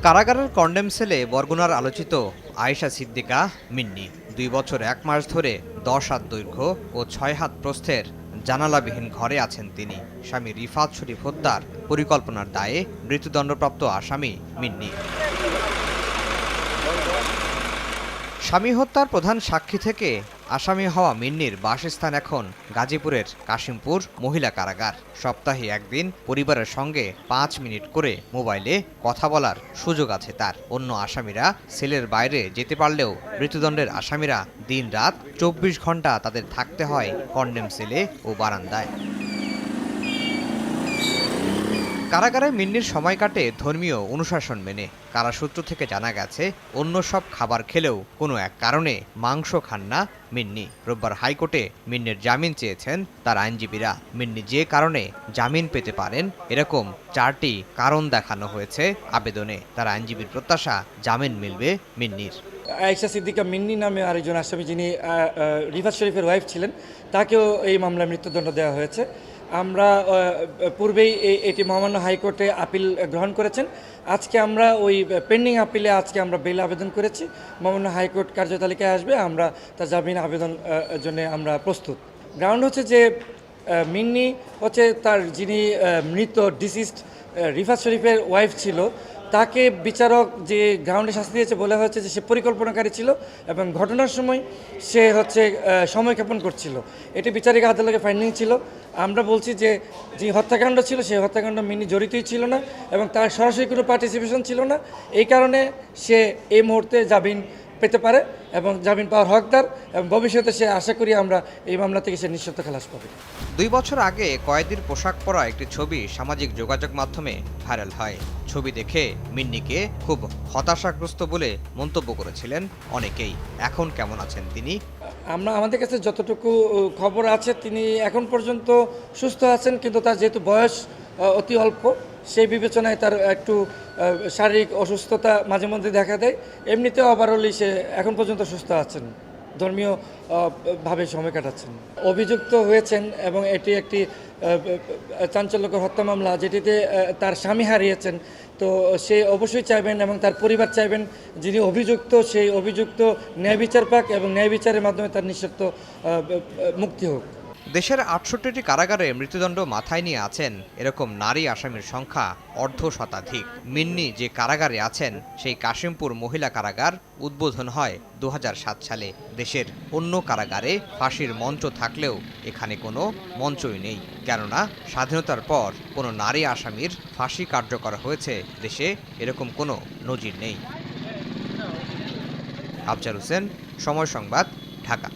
কারাগারের কন্ডেম সেলে বরগুনার আলোচিত আয়েশা সিদ্দিকা মিন্নি ২ বছর ১ মাস ধরে ১০ হাত দৈর্ঘ্য ও ৬ হাত প্রস্থের জানালাবিহীন ঘরে আছেন তিনি। স্বামী রিফাত শরীফ হত্যার পরিকল্পনার দায়ে মৃত্যুদণ্ডপ্রাপ্ত আসামি মিন্নি। স্বামী হত্যার প্রধান সাক্ষী থেকে আসামি হওয়া মিন্নির বাসস্থান এখন গাজীপুরের কাশিমপুর মহিলা কারাগার। সপ্তাহে একদিন পরিবারের সঙ্গে ৫ মিনিট করে মোবাইলে কথা বলার সুযোগ আছে তার। অন্য আসামিরা সেলের বাইরে যেতে পারলেও মৃত্যুদণ্ডের আসামিরা দিন-রাত ২৪ ঘন্টা তাদের থাকতে হয় কন্ডেম সেলে ও বারান্দায়। কারাগারে মিন্নির সময় কাটে ধর্মীয় অনুশাসন মেনে। কারাসূত্র থেকে জানা গেছে, অন্য সব খাবার খেলেও কোনো এক কারণে মাংস খান না মিন্নি। রোববার হাইকোর্টে মিন্নির জামিন চেয়েছেন তার আইনজীবীরা। মিন্নি যে কারণে জামিন পেতে পারেন এরকম ৪টি কারণ দেখানো হয়েছে আবেদনে। তার আইনজীবীর প্রত্যাশা, জামিন মিলবে মিন্নির। আয়েশা সিদ্দিকা মিন্নি নামে আরেকজন আসামি, যিনি রিফাত শরীফের ওয়াইফ ছিলেন, তাকেও এই মামলায় মৃত্যুদণ্ড দেওয়া হয়েছে। আমরা পূর্বেই এটি মহামান্য হাইকোর্টে আপিল গ্রহণ করেছেন। আজকে আমরা ওই পেন্ডিং আপিলে আজকে আমরা বেল আবেদন করেছি। মহামান্য হাইকোর্ট কার্যতালিকায় আসবে, আমরা তার জামিন আবেদন জন্য আমরা প্রস্তুত। গ্রাউন্ড হচ্ছে যে মিন্নি হচ্ছে তার যিনি মৃত ডিসিস্ট রিফাত শরীফের ওয়াইফ ছিল, তাকে বিচারক যে গ্রাউন্ডে শাস্তি দিয়েছে বলা হচ্ছে যে সে পরিকল্পনাকারী ছিল এবং ঘটনার সময় সে হচ্ছে সময়ক্ষেপণ করছিল। এটি বিচারিক আদালতের ফাইন্ডিং ছিল। আমরা বলছি যে হত্যাকাণ্ড ছিল সেই হত্যাকাণ্ড মিনি জড়িতই ছিল না এবং তার সরাসরি কোনো পার্টিসিপেশন ছিল না। এই কারণে সে এই মুহূর্তে জামিন পেতে পারে এবং জামিন পাওয়ার হকদার, এবং ভবিষ্যতে সে আশা করি আমরা এই মামলা থেকে সে নিঃশর্ত খালাস পাবে। ২ বছর আগে কয়েদির পোশাক পরা একটি ছবি সামাজিক যোগাযোগ মাধ্যমে ভাইরাল হয়। ছবি দেখে মিন্নিকে খুব হতাশাগ্রস্ত বলে মন্তব্য করেছিলেন অনেকেই। এখন কেমন আছেন তিনি? আমাদের কাছে যতটুকু খবর আছে, তিনি এখন পর্যন্ত সুস্থ আছেন, কিন্তু তার যেহেতু বয়স অতি অল্প, সেই বিবেচনায় তার একটু শারীরিক অসুস্থতা মাঝে মধ্যে দেখা দেয়। এমনিতেও ওভারঅলই সে এখন পর্যন্ত সুস্থ আছেন, ধর্মীয় ভাবে সময় কাটাচ্ছেন। অভিযুক্ত হয়েছেন এবং এটি একটি চাঞ্চল্যকর হত্যা মামলা, যেটিতে তার স্বামী হারিয়েছেন। তো সে অবশ্যই চাইবেন এবং তার পরিবার চাইবেন যিনি অভিযুক্ত সেই অভিযুক্ত ন্যায় বিচার পাক এবং ন্যায় বিচারের মাধ্যমে তার নিঃশর্ত মুক্তি হোক। দেশের ৬৮টি কারাগারে মৃত্যুদণ্ড মাথায় নিয়ে আছেন এরকম নারী আসামির সংখ্যা অর্ধশতাধিক। মিন্নি যে কারাগারে আছেন সেই কাশিমপুর মহিলা কারাগার উদ্বোধন হয় ২০০৭ সালে। দেশের অন্য কারাগারে ফাঁসির মঞ্চ থাকলেও এখানে কোনো মঞ্চই নেই, কেননা স্বাধীনতার পর কোনো নারী আসামির ফাঁসি কার্যকর হয়েছে দেশে এরকম কোনো নজির নেই। আফজাল হোসেন, সময় সংবাদ, ঢাকা।